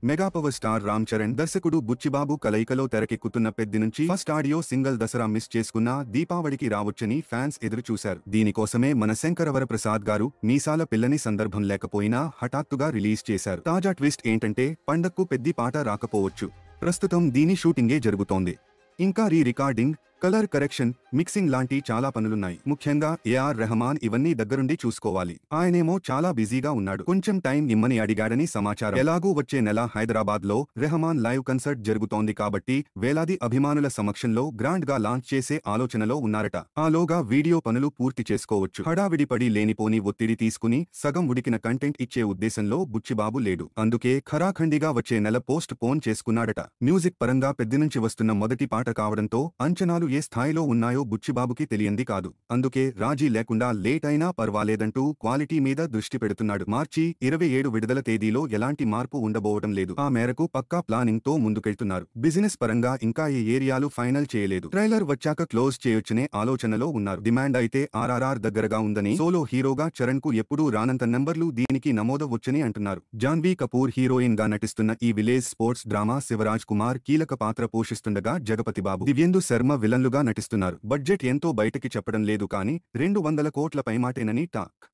Mega power star Ram Charan దర్శకుడు బుచ్చిబాబు కలయికలో తెరకెక్కుతున్న పెద్ది నుంచి first audio single Dasara miss చేసుకున్నా దీపావళికి రావచ్చని ఫ్యాన్స్ ఎదురు చూశారు. దీనికోసమే మన శంకరవరప్రసాద్ గారు మీసాల పిల్లని సందర్భం లేకపోయినా హఠాత్తుగా రిలీజ్ చేశారు. తాజా ట్విస్ట్ ఏంటంటే పండక్కు పెద్ది పాట రాకపోవచ్చు. ప్రస్తుతం దీని షూటింగే జరుగుతోంది. ఇంకా రికార్డింగ్, కలర్ కరెక్షన్, మిక్సింగ్ లాంటి చాలా పనులున్నాయి. ముఖ్యంగా ఏఆర్ రెహమాన్ ఇవన్నీ దగ్గరుండి చూసుకోవాలి. ఆయనేమో చాలా బిజీగా ఉన్నాడు. కొంచెం టైం ఇమ్మని అడిగాడని సమాచారం. ఎలాగూ వచ్చే నెల హైదరాబాద్ లో రెహమాన్ లైవ్ కన్సర్ట్ జరుగుతోంది కాబట్టి వేలాది అభిమానుల సమక్షంలో గ్రాండ్ గా లాంచ్ చేసే ఆలోచనలో ఉన్నారట. ఆలోగా వీడియో పనులు పూర్తి చేసుకోవచ్చు. హడావిడిపడి లేనిపోని ఒత్తిడి తీసుకుని సగం ఉడికిన కంటెంట్ ఇచ్చే ఉద్దేశంలో బుచ్చిబాబు లేడు. అందుకే ఖరాఖండిగా వచ్చే నెల పోస్ట్ పోన్ చేసుకున్నాడట. మ్యూజిక్ పరంగా పెద్ది నుంచి వస్తున్న మొదటి పాట కావడంతో అంచనాలు ఏ స్థాయిలో ఉన్నాయో బుచ్చిబాబుకి తెలియంది కాదు. అందుకే రాజీ లేకుండా లేట్ అయినా పర్వాలేదంటూ క్వాలిటీ మీద దృష్టి పెడుతున్నాడు. మార్చి 27 విడుదల తేదీలో ఎలాంటి మార్పు ఉండబోవడం లేదు. ఆ మేరకు పక్కా ప్లానింగ్ తో ముందుకెళ్తున్నారు. బిజినెస్ పరంగా ఇంకా ఏ ఏరియాలు ఫైనల్ చేయలేదు. ట్రైలర్ వచ్చాక క్లోజ్ చేయొచ్చనే ఆలోచనలో ఉన్నారు. డిమాండ్ అయితే ఆర్ఆర్ఆర్ దగ్గరగా ఉందని, సోలో హీరోగా చరణ్ కు ఎప్పుడూ రానంత నంబర్లు దీనికి నమోదవచ్చని అంటున్నారు. జాన్వీ కపూర్ హీరోయిన్ గా నటిస్తున్న ఈ village sports drama Shivaraj Kumar కీలక పాత్ర పోషిస్తుండగా జగపతి బాబు, దివ్యేందు శర్మ విలన్లుగా నటిస్తున్నారు. బడ్జెట్ ఎంతో బయటకి చెప్పడం లేదు కానీ 200 కోట్ల పైమాటేనని టాక్.